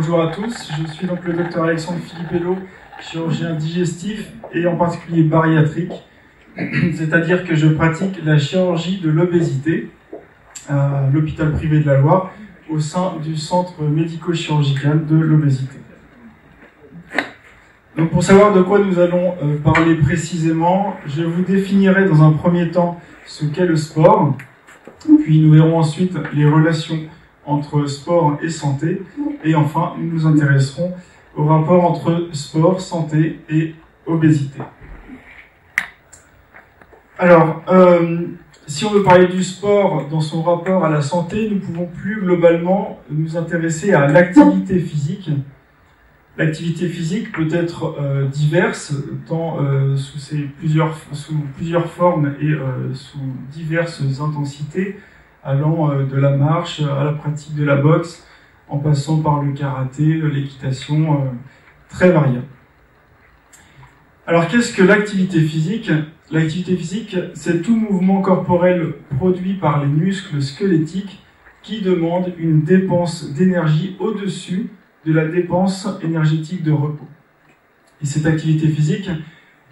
bonjour à tous, je suis donc le docteur Alexandre Philippello, chirurgien digestif et en particulier bariatrique, c'est-à-dire que je pratique la chirurgie de l'obésité à l'hôpital privé de la Loire au sein du centre médico-chirurgical de l'obésité. Donc pour savoir de quoi nous allons parler précisément, je vous définirai dans un premier temps ce qu'est le sport, puis nous verrons ensuite les relations entre sport et santé, et enfin nous nous intéresserons au rapport entre sport, santé et obésité. Alors, si on veut parler du sport dans son rapport à la santé, nous pouvons plus globalement nous intéresser à l'activité physique. L'activité physique peut être diverse, tant sous plusieurs formes et sous diverses intensités, allant de la marche à la pratique de la boxe, en passant par le karaté, l'équitation, très variable. Alors qu'est-ce que l'activité physique ? L'activité physique, c'est tout mouvement corporel produit par les muscles squelettiques qui demande une dépense d'énergie au-dessus de la dépense énergétique de repos. Et cette activité physique,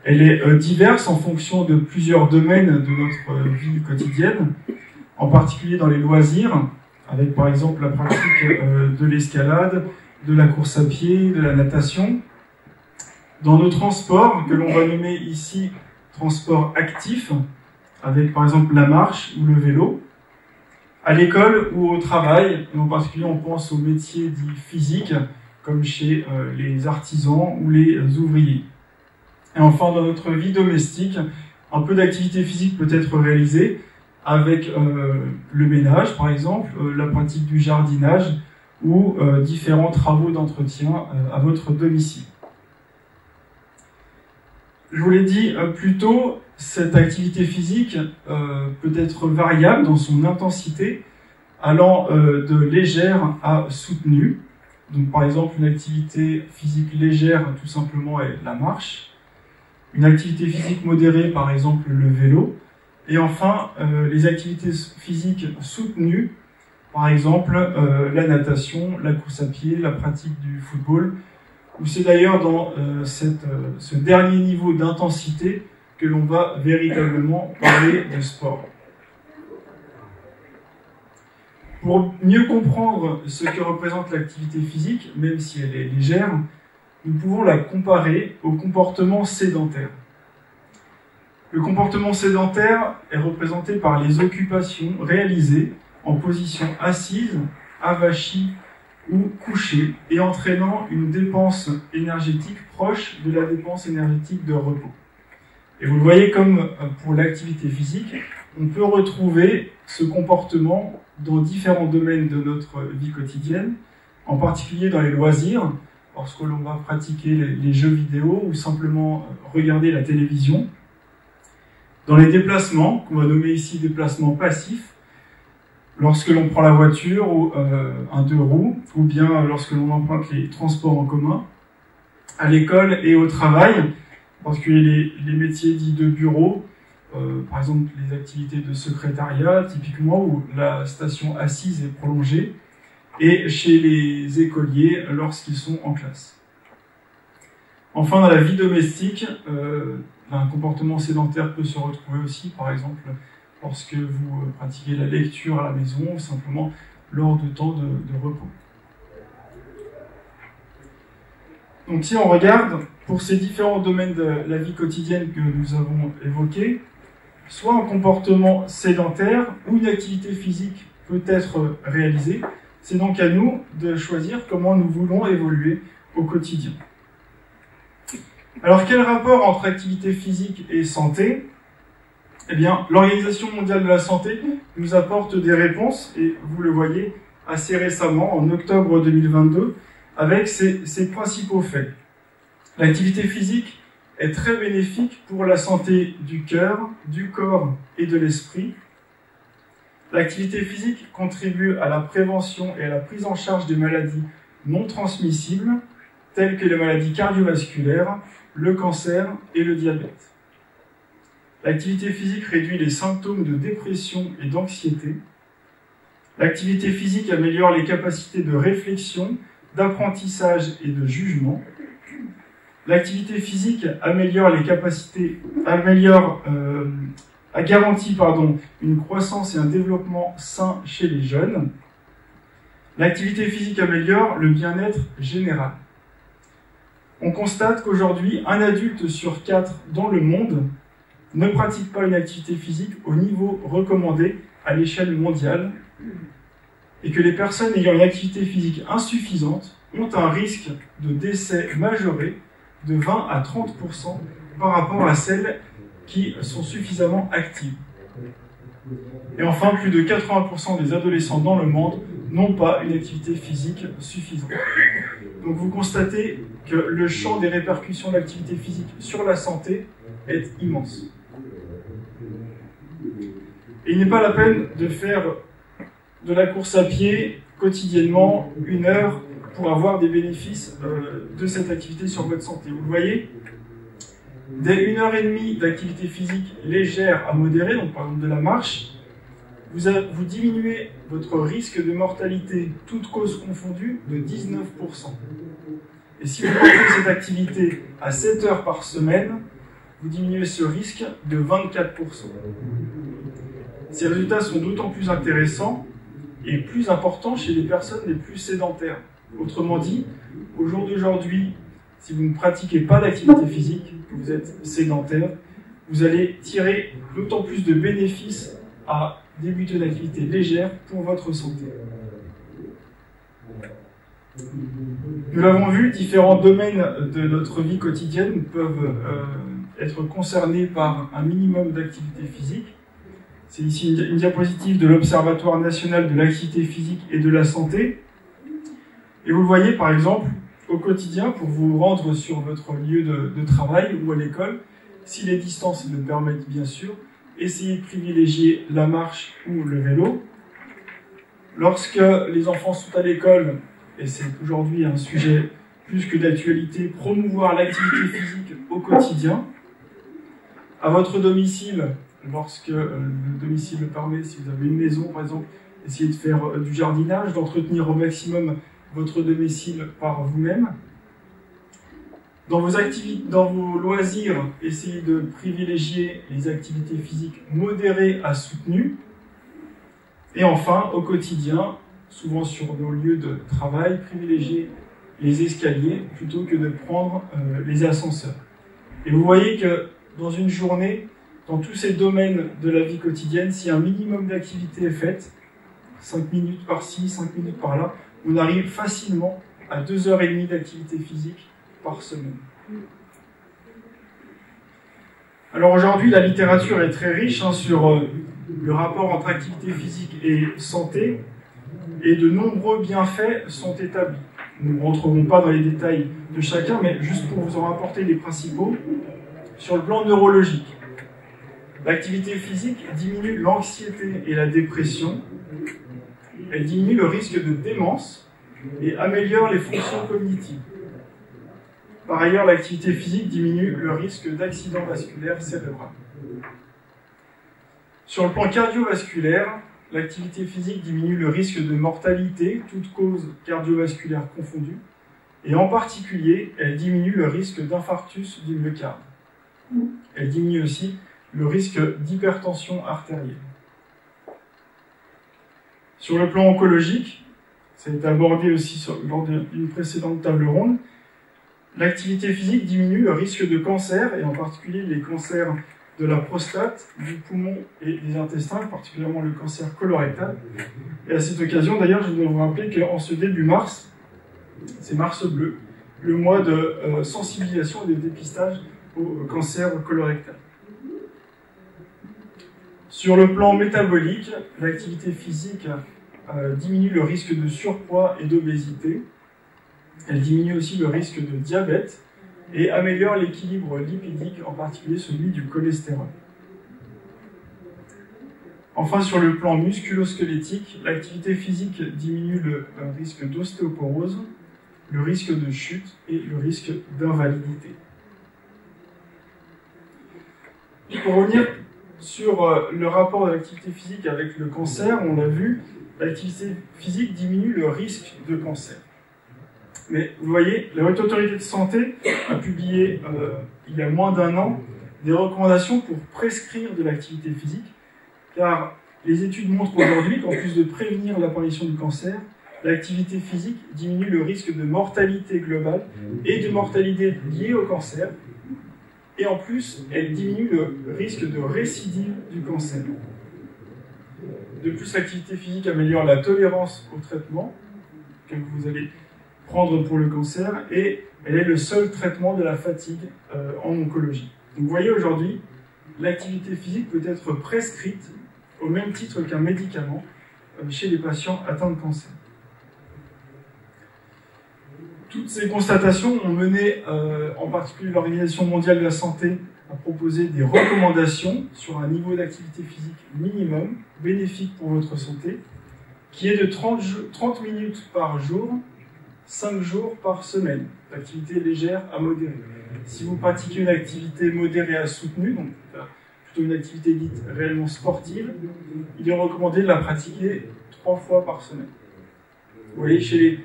elle est diverse en fonction de plusieurs domaines de notre vie quotidienne, en particulier dans les loisirs, avec par exemple la pratique de l'escalade, de la course à pied, de la natation. Dans nos transports, que l'on va nommer ici transport actif, avec par exemple la marche ou le vélo, à l'école ou au travail, et en particulier on pense aux métiers dits physiques, comme chez les artisans ou les ouvriers. Et enfin, dans notre vie domestique, un peu d'activité physique peut être réalisée avec le ménage, par exemple, la pratique du jardinage ou différents travaux d'entretien à votre domicile. Je vous l'ai dit plus tôt, cette activité physique peut être variable dans son intensité, allant de légère à soutenue. Donc, par exemple, une activité physique légère, tout simplement, est la marche. Une activité physique modérée, par exemple, le vélo. Et enfin, les activités physiques soutenues, par exemple, la natation, la course à pied, la pratique du football, où c'est d'ailleurs dans ce dernier niveau d'intensité que l'on va véritablement parler de sport. Pour mieux comprendre ce que représente l'activité physique, même si elle est légère, nous pouvons la comparer au comportement sédentaire. Le comportement sédentaire est représenté par les occupations réalisées en position assise, avachie ou couchée, et entraînant une dépense énergétique proche de la dépense énergétique de repos. Et vous le voyez, comme pour l'activité physique, on peut retrouver ce comportement dans différents domaines de notre vie quotidienne, en particulier dans les loisirs, lorsque l'on va pratiquer les jeux vidéo ou simplement regarder la télévision, dans les déplacements, qu'on va nommer ici déplacements passifs, lorsque l'on prend la voiture ou un deux roues, ou bien lorsque l'on emprunte les transports en commun, à l'école et au travail, parce que les métiers dits de bureau, par exemple les activités de secrétariat, typiquement, où la station assise est prolongée, et chez les écoliers lorsqu'ils sont en classe. Enfin, dans la vie domestique, un comportement sédentaire peut se retrouver aussi, par exemple, lorsque vous pratiquez la lecture à la maison, ou simplement lors de temps de repos. Donc si on regarde, pour ces différents domaines de la vie quotidienne que nous avons évoqués, soit un comportement sédentaire ou une activité physique peut être réalisée, c'est donc à nous de choisir comment nous voulons évoluer au quotidien. Alors quel rapport entre activité physique et santé ? Eh bien, l'Organisation mondiale de la santé nous apporte des réponses, et vous le voyez assez récemment, en octobre 2022, avec ses principaux faits. L'activité physique est très bénéfique pour la santé du cœur, du corps et de l'esprit. L'activité physique contribue à la prévention et à la prise en charge des maladies non transmissibles, telles que les maladies cardiovasculaires, le cancer et le diabète. L'activité physique réduit les symptômes de dépression et d'anxiété. L'activité physique améliore les capacités de réflexion, d'apprentissage et de jugement. L'activité physique améliore les capacités, garantit une croissance et un développement sain chez les jeunes. L'activité physique améliore le bien-être général. On constate qu'aujourd'hui, un adulte sur 4 dans le monde ne pratique pas une activité physique au niveau recommandé à l'échelle mondiale et que les personnes ayant une activité physique insuffisante ont un risque de décès majoré de 20 à 30% par rapport à celles qui sont suffisamment actives. Et enfin, plus de 80% des adolescents dans le monde n'ont pas une activité physique suffisante. Donc vous constatez que le champ des répercussions de l'activité physique sur la santé est immense. Et il n'est pas la peine de faire de la course à pied quotidiennement 1 heure pour avoir des bénéfices de cette activité sur votre santé. Vous le voyez, dès 1h30 d'activité physique légère à modérée, donc par exemple de la marche, vous diminuez votre risque de mortalité, toutes causes confondues, de 19%. Et si vous faites cette activité à 7 heures par semaine, vous diminuez ce risque de 24%. Ces résultats sont d'autant plus intéressants et plus importants chez les personnes les plus sédentaires. Autrement dit, au jour d'aujourd'hui, si vous ne pratiquez pas d'activité physique, que vous êtes sédentaire, vous allez tirer d'autant plus de bénéfices à débuter une activité légère pour votre santé. Nous l'avons vu, différents domaines de notre vie quotidienne peuvent être concernés par un minimum d'activité physique. C'est ici une diapositive de l'Observatoire national de l'activité physique et de la santé. Et vous le voyez, par exemple, au quotidien, pour vous rendre sur votre lieu de travail ou à l'école, si les distances le permettent bien sûr, essayez de privilégier la marche ou le vélo. Lorsque les enfants sont à l'école, et c'est aujourd'hui un sujet plus que d'actualité, promouvoir l'activité physique au quotidien. À votre domicile, lorsque le domicile le permet, si vous avez une maison par exemple, essayez de faire du jardinage, d'entretenir au maximum votre domicile par vous-même. Dans vos loisirs, essayez de privilégier les activités physiques modérées à soutenues. Et enfin, au quotidien, souvent sur nos lieux de travail, privilégiez les escaliers plutôt que de prendre les ascenseurs. Et vous voyez que dans une journée, dans tous ces domaines de la vie quotidienne, si un minimum d'activité est faite, 5 minutes par-ci, 5 minutes par-là, on arrive facilement à 2h30 d'activité physique par semaine. Alors aujourd'hui, la littérature est très riche sur le rapport entre activité physique et santé, et de nombreux bienfaits sont établis. Nous ne rentrerons pas dans les détails de chacun, mais juste pour vous en rapporter les principaux. Sur le plan neurologique, l'activité physique diminue l'anxiété et la dépression, elle diminue le risque de démence et améliore les fonctions cognitives. Par ailleurs, l'activité physique diminue le risque d'accident vasculaire cérébral. Sur le plan cardiovasculaire, l'activité physique diminue le risque de mortalité, toutes causes cardiovasculaires confondues, et en particulier, elle diminue le risque d'infarctus du myocarde. Elle diminue aussi le risque d'hypertension artérielle. Sur le plan oncologique, ça a été abordé aussi lors d'une précédente table ronde, l'activité physique diminue le risque de cancer, et en particulier les cancers de la prostate, du poumon et des intestins, particulièrement le cancer colorectal. Et à cette occasion, d'ailleurs, je voudrais vous rappeler qu'en ce début mars, c'est mars bleu, le mois de sensibilisation et de dépistage au cancer colorectal. Sur le plan métabolique, l'activité physique diminue le risque de surpoids et d'obésité. Elle diminue aussi le risque de diabète et améliore l'équilibre lipidique, en particulier celui du cholestérol. Enfin, sur le plan musculo-squelettique, l'activité physique diminue le risque d'ostéoporose, le risque de chute et le risque d'invalidité. Pour revenir sur le rapport de l'activité physique avec le cancer, on l'a vu, l'activité physique diminue le risque de cancer. Mais vous voyez, la Haute Autorité de Santé a publié il y a moins d'un an des recommandations pour prescrire de l'activité physique, car les études montrent aujourd'hui qu'en plus de prévenir l'apparition du cancer, l'activité physique diminue le risque de mortalité globale et de mortalité liée au cancer, et en plus, elle diminue le risque de récidive du cancer. De plus, l'activité physique améliore la tolérance au traitement que vous allez prendre pour le cancer, et elle est le seul traitement de la fatigue en oncologie. Donc vous voyez, aujourd'hui, l'activité physique peut être prescrite au même titre qu'un médicament chez les patients atteints de cancer. Toutes ces constatations ont mené, en particulier l'Organisation mondiale de la santé, à proposer des recommandations sur un niveau d'activité physique minimum, bénéfique pour votre santé, qui est de 30 minutes par jour, 5 jours par semaine, d'activité légère à modérée. Si vous pratiquez une activité modérée à soutenue, donc plutôt une activité dite réellement sportive, il est recommandé de la pratiquer 3 fois par semaine. Vous voyez, chez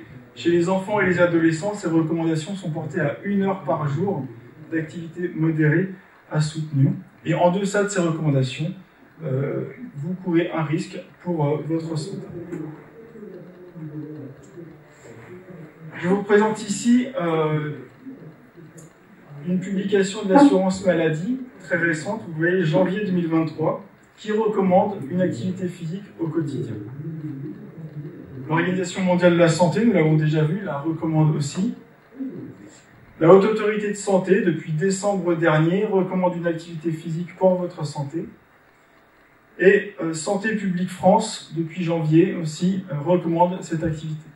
les enfants et les adolescents, ces recommandations sont portées à 1 heure par jour d'activité modérée à soutenue. Et en deçà de ces recommandations, vous courez un risque pour votre santé. Je vous présente ici une publication de l'assurance maladie très récente, vous voyez, janvier 2023, qui recommande une activité physique au quotidien. L'Organisation mondiale de la santé, nous l'avons déjà vu, la recommande aussi. La Haute Autorité de Santé, depuis décembre dernier, recommande une activité physique pour votre santé. Et Santé publique France, depuis janvier aussi, recommande cette activité.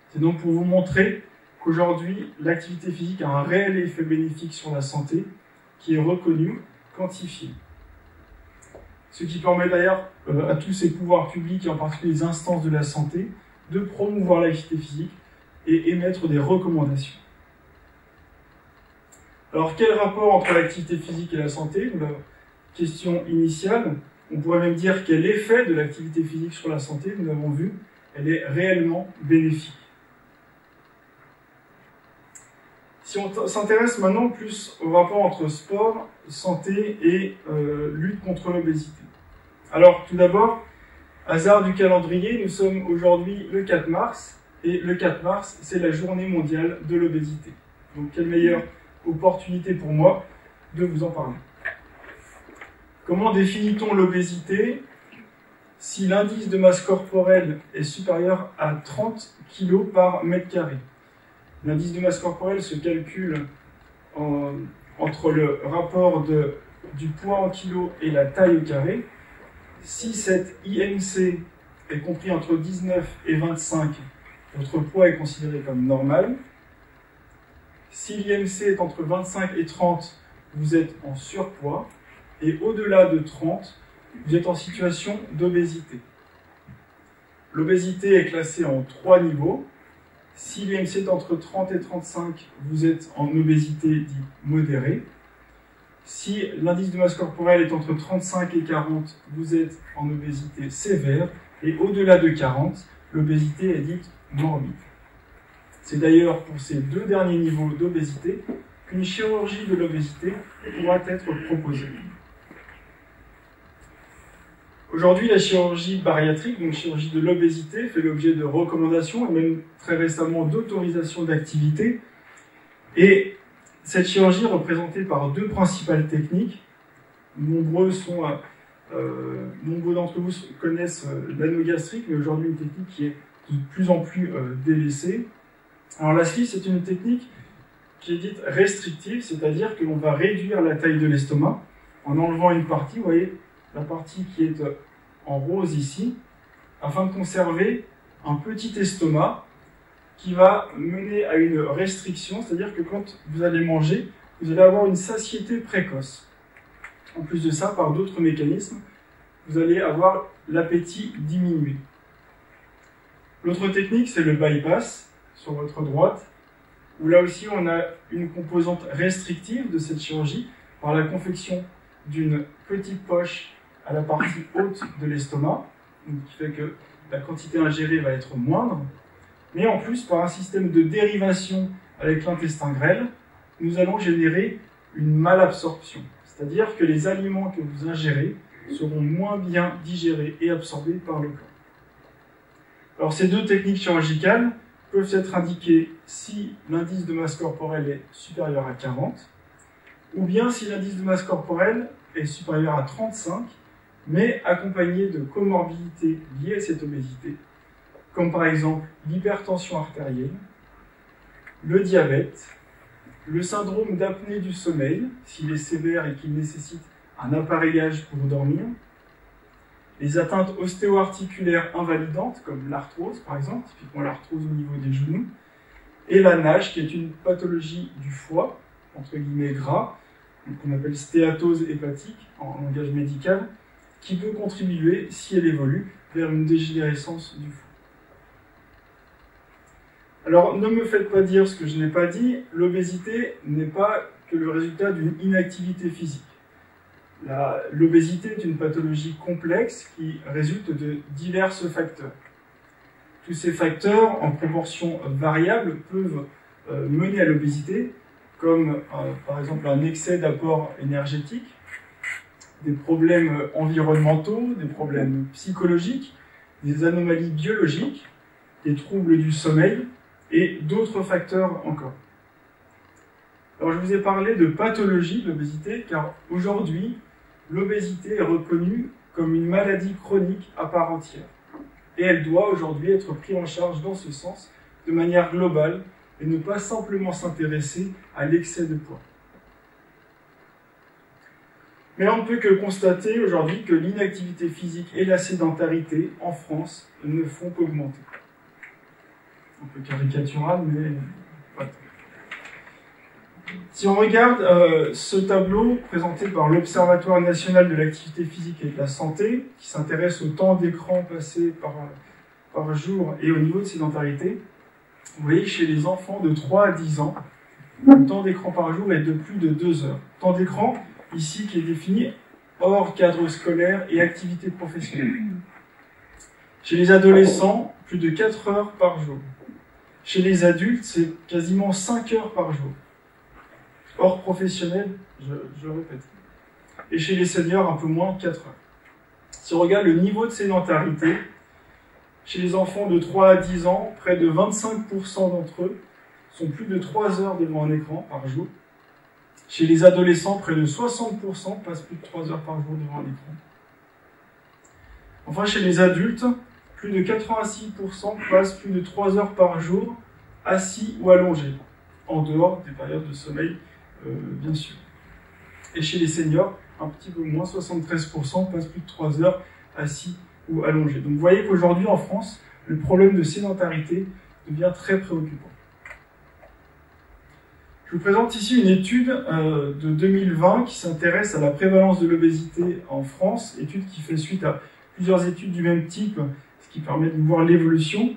C'est donc pour vous montrer qu'aujourd'hui, l'activité physique a un réel effet bénéfique sur la santé, qui est reconnu, quantifié. Ce qui permet d'ailleurs à tous ces pouvoirs publics, et en particulier les instances de la santé, de promouvoir l'activité physique et émettre des recommandations. Alors, quel rapport entre l'activité physique et la santé? La question initiale, on pourrait même dire quel effet de l'activité physique sur la santé, nous l'avons vu, elle est réellement bénéfique. Si on s'intéresse maintenant plus au rapport entre sport, santé et lutte contre l'obésité. Alors, tout d'abord, hasard du calendrier, nous sommes aujourd'hui le 4 mars, et le 4 mars, c'est la journée mondiale de l'obésité. Donc, quelle meilleure opportunité pour moi de vous en parler. Comment définit-on l'obésité? Si l'indice de masse corporelle est supérieur à 30 kg par mètre carré. L'indice de masse corporelle se calcule entre le rapport du poids en kilos et la taille au carré. Si cet IMC est compris entre 19 et 25, votre poids est considéré comme normal. Si l'IMC est entre 25 et 30, vous êtes en surpoids. Et au-delà de 30, vous êtes en situation d'obésité. L'obésité est classée en 3 niveaux. Si l'IMC est entre 30 et 35, vous êtes en obésité dite modérée. Si l'indice de masse corporelle est entre 35 et 40, vous êtes en obésité sévère. Et au-delà de 40, l'obésité est dite morbide. C'est d'ailleurs pour ces 2 derniers niveaux d'obésité qu'une chirurgie de l'obésité pourra être proposée. Aujourd'hui, la chirurgie bariatrique, donc chirurgie de l'obésité, fait l'objet de recommandations et même très récemment d'autorisations d'activité. Et cette chirurgie est représentée par 2 principales techniques. Nombreux d'entre vous connaissent l'anogastrique, mais aujourd'hui une technique qui est de plus en plus délaissée. Alors la sleeve, c'est une technique qui est dite restrictive, c'est-à-dire que l'on va réduire la taille de l'estomac en enlevant une partie, vous voyez, la partie qui est en rose ici, afin de conserver un petit estomac qui va mener à une restriction, c'est-à-dire que quand vous allez manger, vous allez avoir une satiété précoce. En plus de ça, par d'autres mécanismes, vous allez avoir l'appétit diminué. L'autre technique, c'est le bypass, sur votre droite, où là aussi on a une composante restrictive de cette chirurgie par la confection d'une petite poche à la partie haute de l'estomac, qui fait que la quantité ingérée va être moindre. Mais en plus, par un système de dérivation avec l'intestin grêle, nous allons générer une malabsorption. C'est-à-dire que les aliments que vous ingérez seront moins bien digérés et absorbés par le corps. Alors ces deux techniques chirurgicales peuvent être indiquées si l'indice de masse corporelle est supérieur à 40, ou bien si l'indice de masse corporelle est supérieur à 35, mais accompagné de comorbidités liées à cette obésité, comme par exemple l'hypertension artérielle, le diabète, le syndrome d'apnée du sommeil, s'il est sévère et qu'il nécessite un appareillage pour dormir, les atteintes ostéo-articulaires invalidantes, comme l'arthrose par exemple, typiquement l'arthrose au niveau des genoux, et la NASH, qui est une pathologie du foie, entre guillemets gras, qu'on appelle stéatose hépatique en langage médical, qui peut contribuer, si elle évolue, vers une dégénérescence du foie. Alors, ne me faites pas dire ce que je n'ai pas dit, l'obésité n'est pas que le résultat d'une inactivité physique. L'obésité est une pathologie complexe qui résulte de divers facteurs. Tous ces facteurs, en proportion variable, peuvent mener à l'obésité, comme par exemple un excès d'apport énergétique, des problèmes environnementaux, des problèmes psychologiques, des anomalies biologiques, des troubles du sommeil et d'autres facteurs encore. Alors je vous ai parlé de pathologie de l'obésité car aujourd'hui, l'obésité est reconnue comme une maladie chronique à part entière. Et elle doit aujourd'hui être prise en charge dans ce sens, de manière globale, et ne pas simplement s'intéresser à l'excès de poids. Mais on ne peut que constater aujourd'hui que l'inactivité physique et la sédentarité en France ne font qu'augmenter. Un peu caricatural, mais pas tant. Si on regarde ce tableau présenté par l'Observatoire national de l'activité physique et de la santé, qui s'intéresse au temps d'écran passé par jour et au niveau de sédentarité, vous voyez que chez les enfants de 3 à 10 ans, le temps d'écran par jour est de plus de 2 heures. Temps d'écran, ici, qui est défini hors cadre scolaire et activité professionnelle. Chez les adolescents, plus de 4 heures par jour. Chez les adultes, c'est quasiment 5 heures par jour. Hors professionnel, je le répète. Et chez les seniors, un peu moins, 4 heures. Si on regarde le niveau de sédentarité, chez les enfants de 3 à 10 ans, près de 25% d'entre eux sont plus de 3 heures devant un écran par jour. Chez les adolescents, près de 60% passent plus de 3 heures par jour devant un écran. Enfin, chez les adultes, plus de 86% passent plus de 3 heures par jour assis ou allongés, en dehors des périodes de sommeil, bien sûr. Et chez les seniors, un petit peu moins, 73% passent plus de 3 heures assis ou allongés. Donc vous voyez qu'aujourd'hui en France, le problème de sédentarité devient très préoccupant. Je vous présente ici une étude de 2020 qui s'intéresse à la prévalence de l'obésité en France, étude qui fait suite à plusieurs études du même type, ce qui permet de voir l'évolution.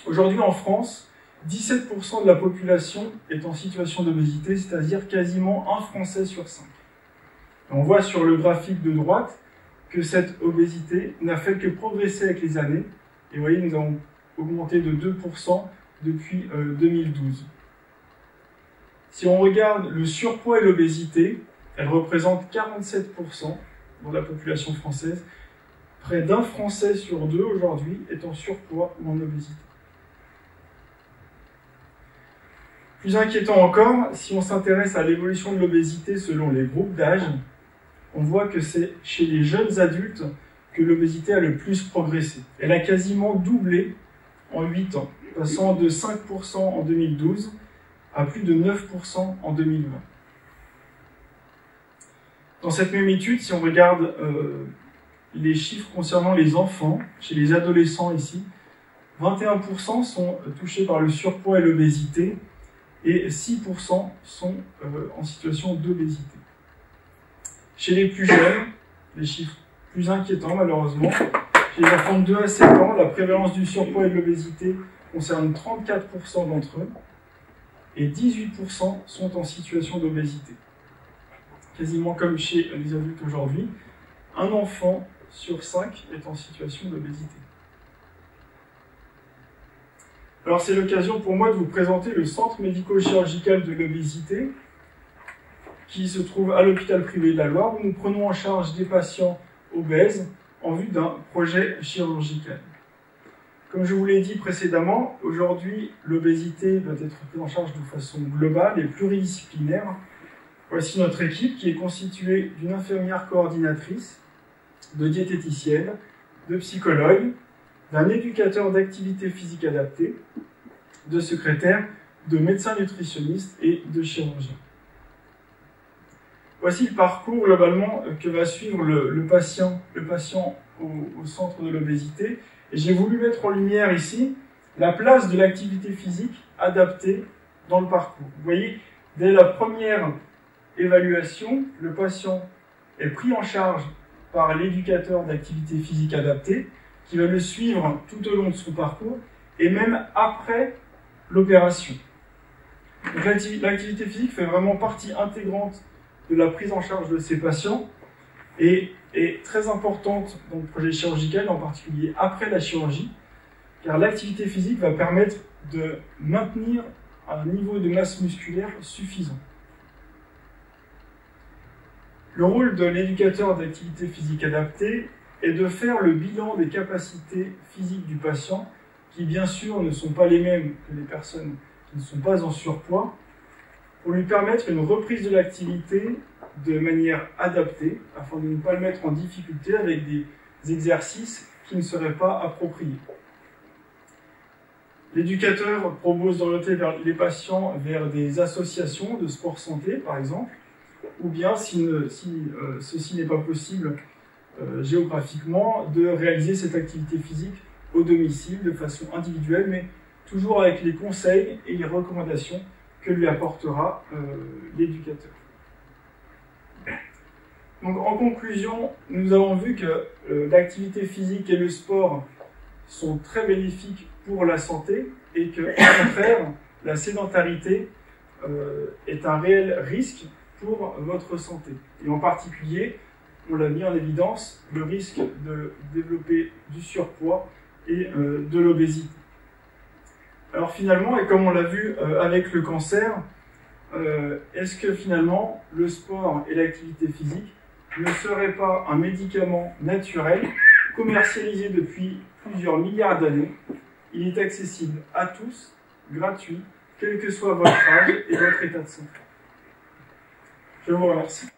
Aujourd'hui en France, 17% de la population est en situation d'obésité, c'est-à-dire quasiment un Français sur 5. Et on voit sur le graphique de droite que cette obésité n'a fait que progresser avec les années. Et vous voyez, nous avons augmenté de 2% depuis 2012. Si on regarde le surpoids et l'obésité, elles représentent 47% dans la population française. Près d'un Français sur 2 aujourd'hui est en surpoids ou en obésité. Plus inquiétant encore, si on s'intéresse à l'évolution de l'obésité selon les groupes d'âge, on voit que c'est chez les jeunes adultes que l'obésité a le plus progressé. Elle a quasiment doublé en 8 ans, passant de 5% en 2012 à plus de 9% en 2020. Dans cette même étude, si on regarde les chiffres concernant les enfants, chez les adolescents ici, 21% sont touchés par le surpoids et l'obésité, et 6% sont en situation d'obésité. Chez les plus jeunes, les chiffres plus inquiétants malheureusement, chez les enfants de 2 à 7 ans, la prévalence du surpoids et de l'obésité concerne 34% d'entre eux, et 18% sont en situation d'obésité. Quasiment comme chez les adultes aujourd'hui, un enfant sur 5 est en situation d'obésité. Alors c'est l'occasion pour moi de vous présenter le centre médico-chirurgical de l'obésité, qui se trouve à l'hôpital privé de la Loire, où nous prenons en charge des patients obèses en vue d'un projet chirurgical. Comme je vous l'ai dit précédemment, aujourd'hui, l'obésité doit être prise en charge de façon globale et pluridisciplinaire. Voici notre équipe qui est constituée d'une infirmière coordinatrice, de diététicienne, de psychologue, d'un éducateur d'activité physique adaptée, de secrétaire, de médecin nutritionniste et de chirurgien. Voici le parcours globalement que va suivre le patient au centre de l'obésité. Et j'ai voulu mettre en lumière ici la place de l'activité physique adaptée dans le parcours. Vous voyez, dès la première évaluation, le patient est pris en charge par l'éducateur d'activité physique adaptée qui va le suivre tout au long de son parcours et même après l'opération. Donc l'activité physique fait vraiment partie intégrante de la prise en charge de ces patients et est très importante dans le projet chirurgical, en particulier après la chirurgie, car l'activité physique va permettre de maintenir un niveau de masse musculaire suffisant. Le rôle de l'éducateur d'activité physique adaptée est de faire le bilan des capacités physiques du patient, qui bien sûr ne sont pas les mêmes que les personnes qui ne sont pas en surpoids, pour lui permettre une reprise de l'activité de manière adaptée, afin de ne pas le mettre en difficulté avec des exercices qui ne seraient pas appropriés. L'éducateur propose d'orienter les patients vers des associations de sport santé, par exemple, ou bien, si ceci n'est pas possible géographiquement, de réaliser cette activité physique au domicile de façon individuelle, mais toujours avec les conseils et les recommandations que lui apportera l'éducateur. Donc, en conclusion, nous avons vu que l'activité physique et le sport sont très bénéfiques pour la santé et que, au contraire, la sédentarité est un réel risque pour votre santé. Et en particulier, on l'a mis en évidence, le risque de développer du surpoids et de l'obésité. Alors finalement, et comme on l'a vu avec le cancer, est-ce que finalement le sport et l'activité physique ne seraient pas un médicament naturel commercialisé depuis plusieurs milliards d'années? Il est accessible à tous, gratuit, quel que soit votre âge et votre état de santé. Je vous remercie.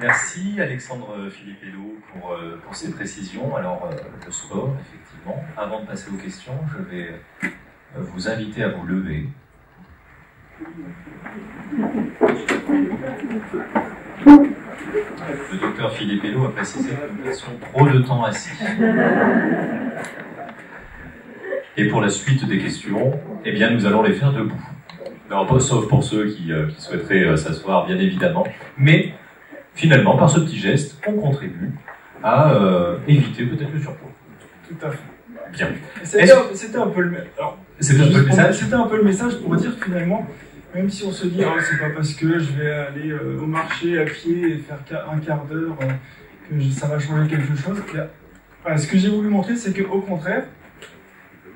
Merci Alexandre Filippello pour ces précisions. Alors, le sport, effectivement. Avant de passer aux questions, je vais vous inviter à vous lever. Le docteur Filippello a précisé que nous passions trop de temps assis. Et pour la suite des questions, eh bien, nous allons les faire debout. Non, pas sauf pour ceux qui souhaiteraient s'asseoir, bien évidemment. Mais finalement, par ce petit geste, on contribue à éviter peut-être le surpoids. Tout à fait. Bien. C'était un peu le message. C'était un peu le message pour dire que finalement, même si on se dit oh, c'est pas parce que je vais aller au marché à pied et faire un quart d'heure que ça va changer quelque chose. Voilà, ce que j'ai voulu montrer, c'est qu'au contraire,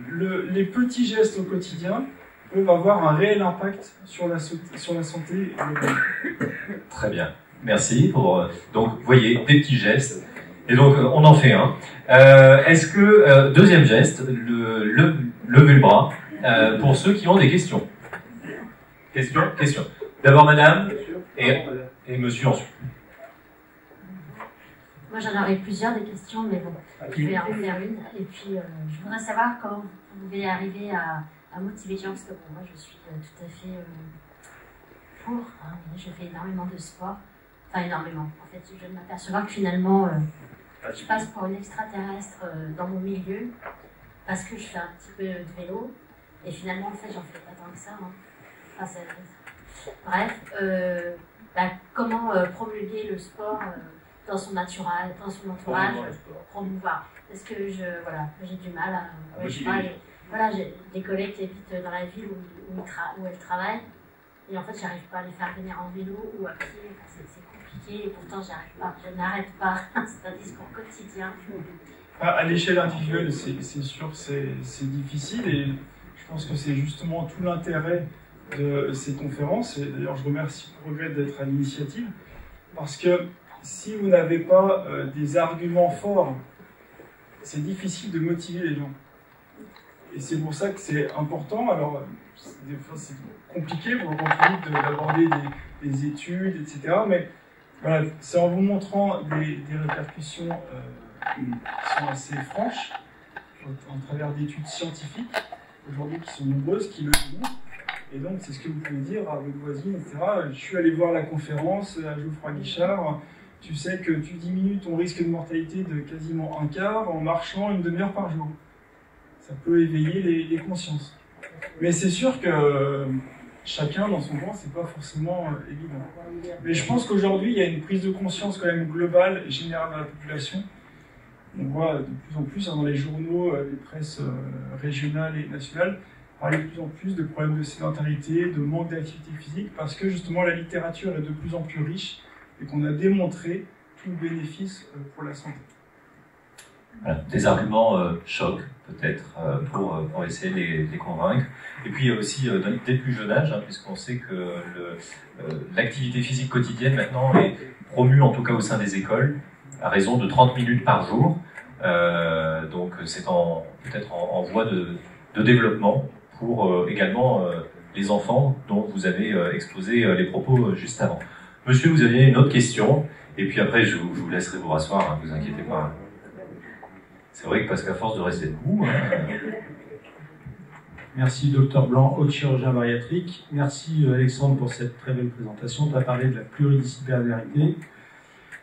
les petits gestes au quotidien peuvent avoir un réel impact sur la santé. Très bien. Merci pour. Donc, vous voyez, des petits gestes. Et donc, on en fait un. Est-ce que, deuxième geste, levez le bras pour ceux qui ont des questions. Question. D'abord madame et monsieur ensuite. Moi j'en aurais plusieurs des questions, mais bon, je vais en faire une. Et puis je voudrais savoir comment vous pouvez arriver à motiver les gens, parce que bon, moi je suis tout à fait pour. Hein, je fais énormément de sport. Enfin énormément. En fait, je m'aperçois que finalement je passe pour une extraterrestre dans mon milieu parce que je fais un petit peu de vélo. Et finalement, en fait, j'en fais pas tant que ça. Hein. Enfin, bref, comment promulguer le sport dans son entourage, promouvoir. Parce que j'ai du mal à... j'ai des collègues qui habitent dans la ville où elles travaillent. Et en fait, j'arrive pas à les faire venir en vélo ou à pied. Enfin, c'est compliqué et pourtant, j'arrive pas. Je n'arrête pas. C'est un discours quotidien. À l'échelle individuelle, c'est sûr que c'est difficile et je pense que c'est justement tout l'intérêt de ces conférences. Et d'ailleurs, je remercie Progrès d'être à l'initiative parce que si vous n'avez pas des arguments forts, c'est difficile de motiver les gens. Et c'est pour ça que c'est important. Alors, des fois, c'est compliqué pour le grand public d'aborder des études, etc. Mais voilà, c'est en vous montrant des répercussions qui sont assez franches, en travers d'études scientifiques, aujourd'hui qui sont nombreuses, qui le montrent. Et donc, c'est ce que vous pouvez dire à votre voisine, etc. Je suis allé voir la conférence à Geoffroy Guichard. Tu sais que tu diminues ton risque de mortalité de quasiment un quart en marchant une demi-heure par jour. Ça peut éveiller les consciences. Mais c'est sûr que chacun dans son coin, c'est pas forcément évident. Mais je pense qu'aujourd'hui, il y a une prise de conscience quand même globale et générale dans la population. On voit de plus en plus dans les journaux, les presses régionales et nationales, parler de plus en plus de problèmes de sédentarité, de manque d'activité physique, parce que justement la littérature est de plus en plus riche et qu'on a démontré tout le bénéfice pour la santé. Voilà, des arguments chocs, peut-être, pour essayer de les convaincre. Et puis il y a aussi, dès le plus jeune âge, puisqu'on sait que l'activité physique quotidienne maintenant est promue, en tout cas au sein des écoles, à raison de 30 minutes par jour. Donc c'est peut-être en voie de développement pour également les enfants dont vous avez exposé les propos juste avant. Monsieur, vous aviez une autre question, et puis après je vous laisserai vous rasseoir, ne vous inquiétez pas. C'est vrai que parce qu'à force de rester debout... Merci Dr Blanc, haute chirurgien bariatrique. Merci Alexandre pour cette très belle présentation. Tu as parlé de la pluridisciplinarité.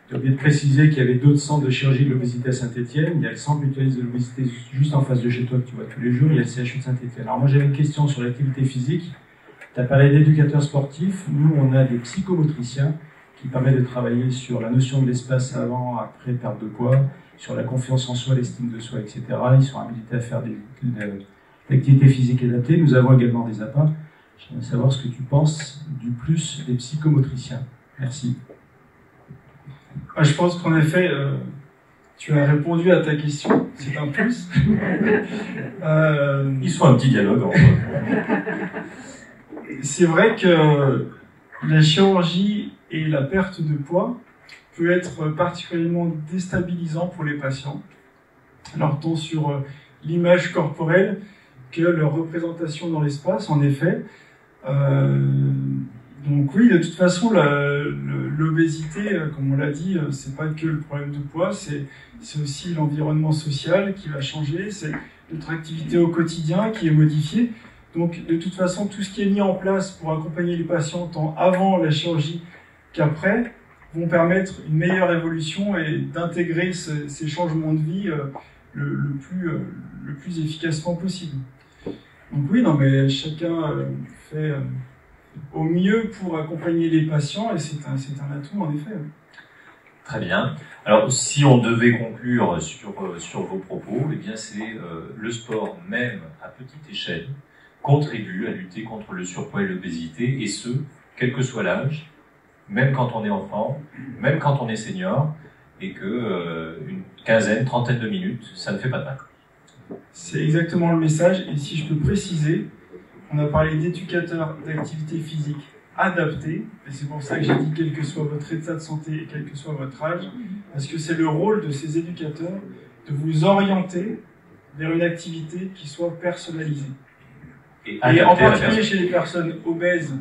Tu as oublié de préciser qu'il y avait d'autres centres de chirurgie de l'obésité à Saint-Étienne. Il y a le centre mutualiste de l'obésité juste en face de chez toi que tu vois tous les jours. Il y a le CHU de Saint-Étienne. Alors moi j'avais une question sur l'activité physique. Tu as parlé d'éducateurs sportifs. Nous on a des psychomotriciens qui permettent de travailler sur la notion de l'espace avant, après, perte de poids, sur la confiance en soi, l'estime de soi, etc. Ils sont habilités à faire de l'activité physique adaptée. Nous avons également des APA. J'aimerais savoir ce que tu penses du plus des psychomotriciens. Merci. Je pense qu'en effet, tu as répondu à ta question. C'est un plus. Ils sont un petit dialogue entre C'est vrai que la chirurgie et la perte de poids peut être particulièrement déstabilisant pour les patients. Alors tant sur l'image corporelle que leur représentation dans l'espace, en effet. Donc oui, de toute façon, l'obésité, comme on l'a dit, c'est pas que le problème de poids, c'est aussi l'environnement social qui va changer, c'est notre activité au quotidien qui est modifiée. Donc de toute façon, tout ce qui est mis en place pour accompagner les patients tant avant la chirurgie qu'après vont permettre une meilleure évolution et d'intégrer ces changements de vie le plus efficacement possible. Donc oui, non, mais chacun fait au mieux pour accompagner les patients et c'est un atout en effet. Très bien. Alors, si on devait conclure sur vos propos, eh bien c'est le sport, même à petite échelle, contribue à lutter contre le surpoids et l'obésité, et ce, quel que soit l'âge, même quand on est enfant, même quand on est senior, et que une quinzaine, trentaine de minutes, ça ne fait pas de mal. C'est exactement le message, et si je peux préciser, on a parlé d'éducateurs d'activité physique adaptés, et c'est pour ça que j'ai dit quel que soit votre état de santé et quel que soit votre âge, parce que c'est le rôle de ces éducateurs de vous orienter vers une activité qui soit personnalisée. Et en particulier chez les personnes obèses,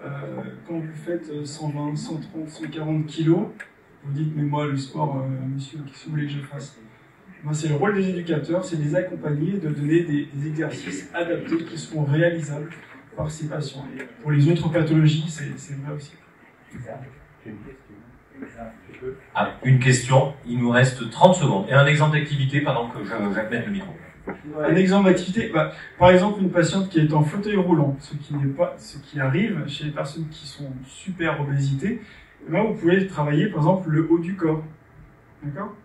quand vous faites 120, 130, 140 kilos, vous dites, mais moi, le sport, monsieur, qu'est-ce que vous voulez que je fasse? Ben, c'est le rôle des éducateurs, c'est de les accompagner, de donner des exercices adaptés qui seront réalisables par ces patients. Et pour les autres pathologies, c'est vrai aussi. Ah, une question, il nous reste 30 secondes. Et un exemple d'activité pendant que j'amène le micro. Un exemple d'activité, par exemple une patiente qui est en fauteuil roulant, ce qui arrive chez les personnes qui sont super obésité, vous pouvez travailler par exemple le haut du corps. D'accord ?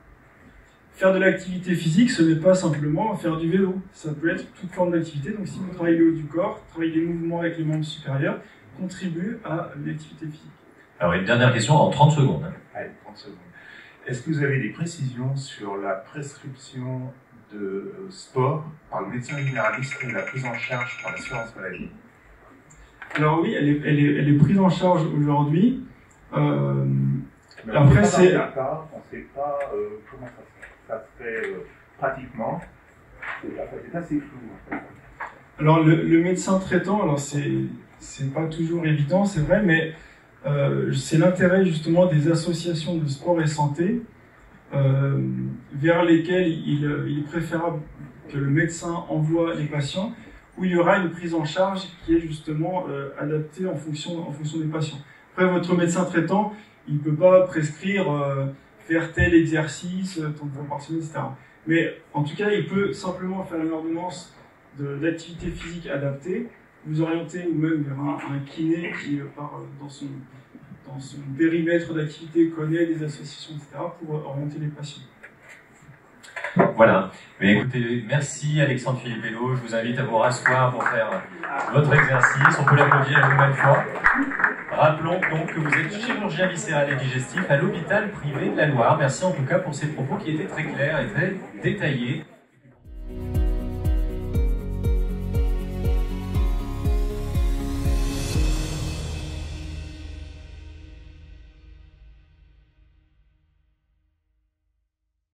Faire de l'activité physique, ce n'est pas simplement faire du vélo, ça peut être toute forme d'activité. Donc si vous travaillez le haut du corps, travaillez les mouvements avec les membres supérieurs, contribuent à l'activité physique. Alors, une dernière question en 30 secondes. Allez, 30 secondes. Est-ce que vous avez des précisions sur la prescription de sport par le médecin généraliste et la prise en charge par l'assurance maladie? Alors oui, elle est prise en charge aujourd'hui. Mais Après, on c'est... ne sait pas comment ça se fait pratiquement. C'est assez flou. En fait. Alors le médecin traitant, alors c'est pas toujours évident, c'est vrai, mais c'est l'intérêt justement des associations de sport et santé vers lesquelles il est préférable que le médecin envoie les patients, où il y aura une prise en charge qui est justement adaptée en fonction des patients. Après, votre médecin traitant, il ne peut pas prescrire faire tel exercice, tant de fois par semaine, etc. Mais en tout cas, il peut simplement faire une ordonnance d'activité physique adaptée, vous orienter ou même vers un kiné qui, dans son périmètre d'activité, connaît des associations, etc., pour orienter les patients. Voilà. Mais écoutez, merci Alexandre Filippello. Je vous invite à vous rasseoir pour faire votre exercice. On peut l'applaudir une nouvelle fois. Rappelons donc que vous êtes chirurgien viscéral et digestif à l'hôpital privé de la Loire. Merci en tout cas pour ces propos qui étaient très clairs et très détaillés.